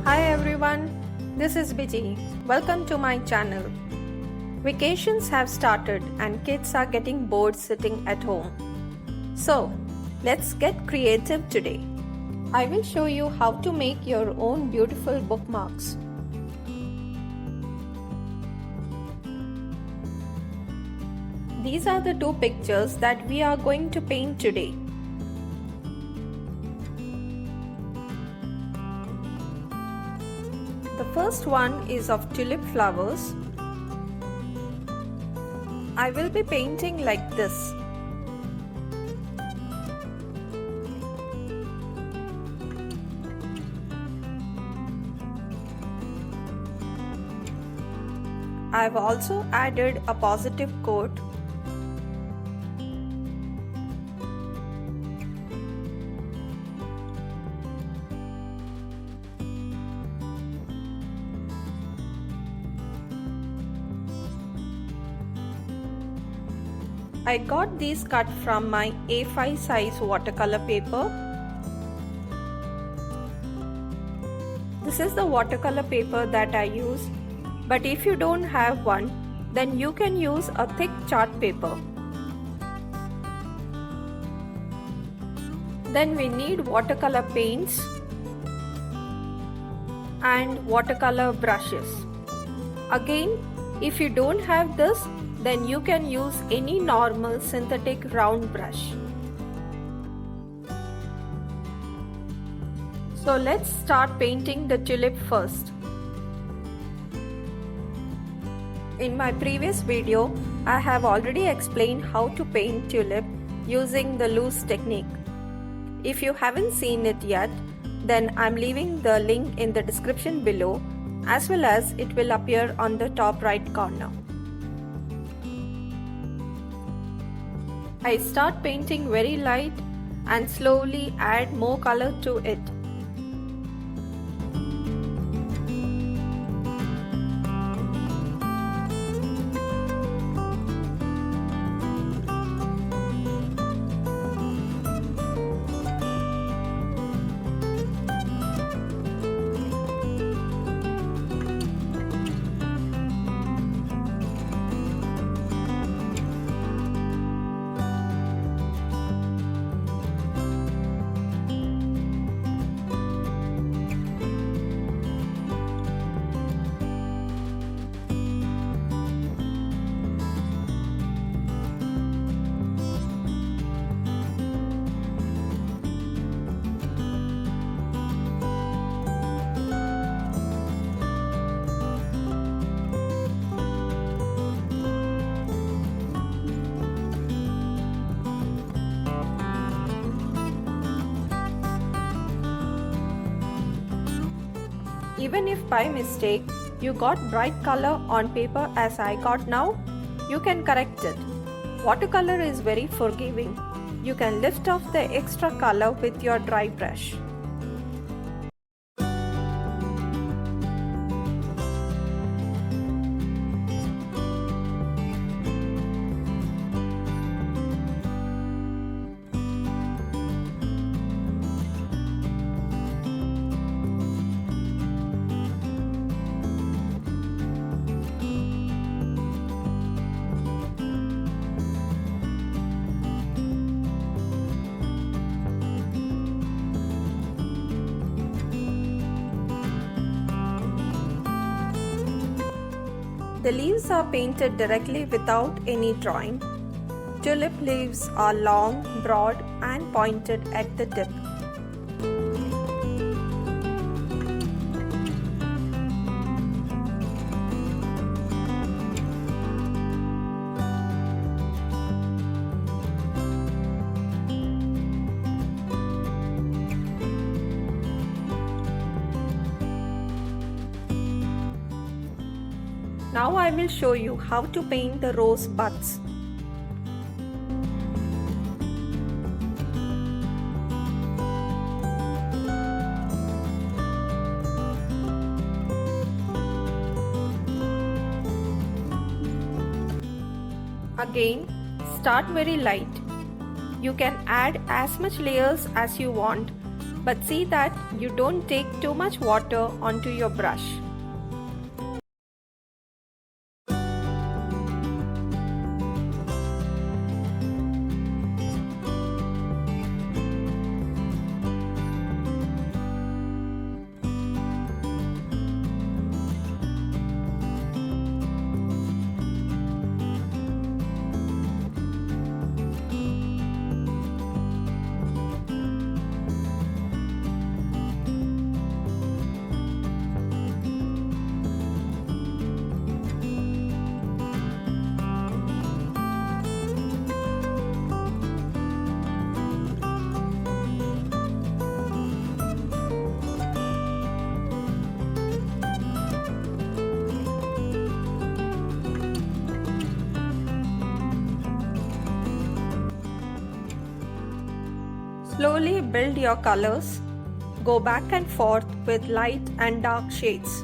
Hi everyone, this is Vijay. Welcome to my channel. Vacations have started and kids are getting bored sitting at home. So, let's get creative today. I will show you how to make your own beautiful bookmarks. These are the two pictures that we are going to paint today. The first one is of tulip flowers. I will be painting like this. I have also added a positive quote. I got these cut from my A5 size watercolor paper. This is the watercolor paper that I use, but if you don't have one, then you can use a thick chart paper. Then we need watercolor paints and watercolor brushes. Again, if you don't have this, then you can use any normal synthetic round brush. So let's start painting the tulip first. In my previous video, I have already explained how to paint tulip using the loose technique. If you haven't seen it yet, then I'm leaving the link in the description below, as well as it will appear on the top right corner. I start painting very light and slowly add more color to it. Even if by mistake you got bright color on paper as I got now, you can correct it. Watercolor is very forgiving. You can lift off the extra color with your dry brush. The leaves are painted directly without any drawing. Tulip leaves are long, broad and pointed at the tip. Now I will show you how to paint the rose buds. Again, start very light. You can add as much layers as you want, But see that you don't take too much water onto your brush. Slowly build your colors. Go back and forth with light and dark shades.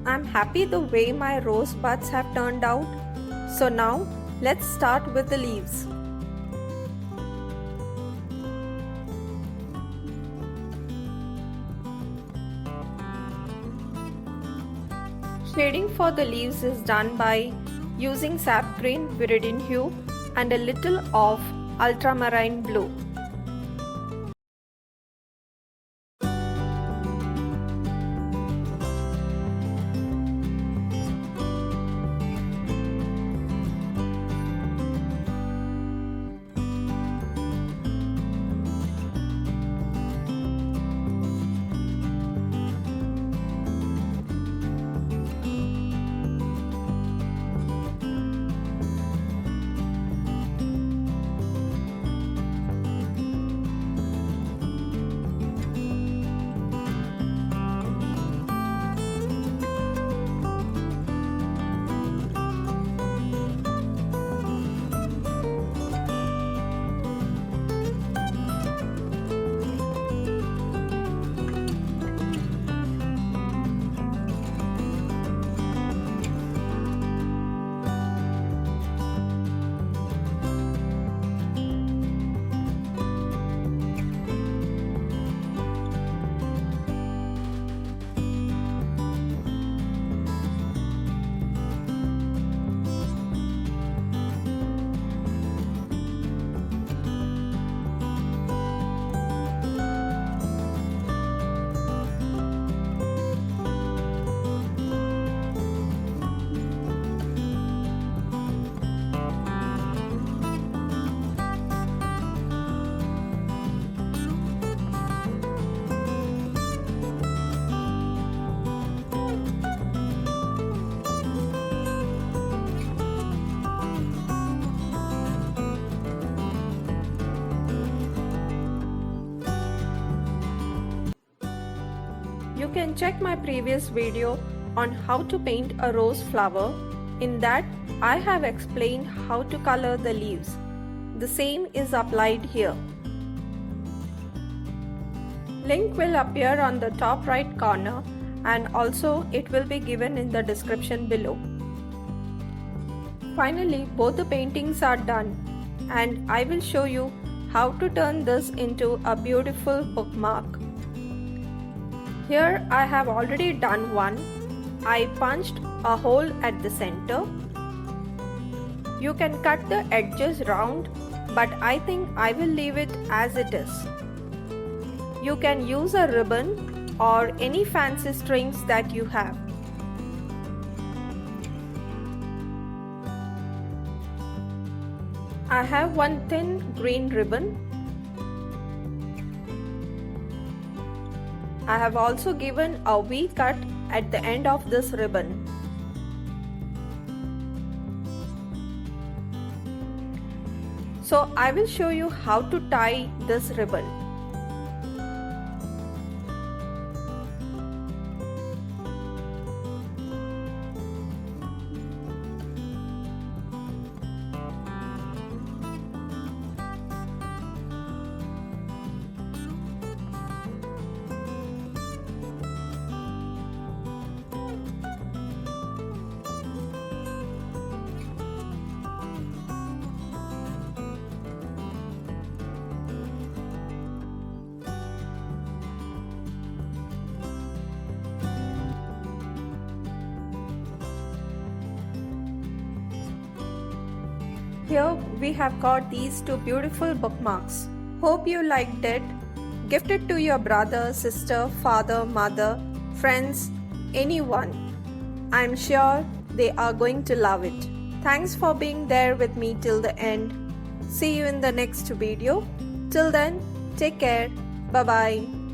I'm happy the way my rose buds have turned out. So now let's start with the leaves. Shading for the leaves is done by using sap green viridian hue and a little of ultramarine blue. You can check my previous video on how to paint a rose flower. In that, I have explained how to color the leaves. The same is applied here. Link will appear on the top right corner, and also it will be given in the description below. Finally, both the paintings are done, and I will show you how to turn this into a beautiful bookmark. Here I have already done one. I punched a hole at the center. You can cut the edges round, but I think I will leave it as it is. You can use a ribbon or any fancy strings that you have. I have one thin green ribbon. I have also given a V cut at the end of this ribbon. So I will show you how to tie this ribbon. Here we have got these two beautiful bookmarks. Hope you liked it. Gift it to your brother, sister, father, mother, friends, anyone. I'm sure they are going to love it. Thanks for being there with me till the end. See you in the next video. Till then, take care. Bye-bye.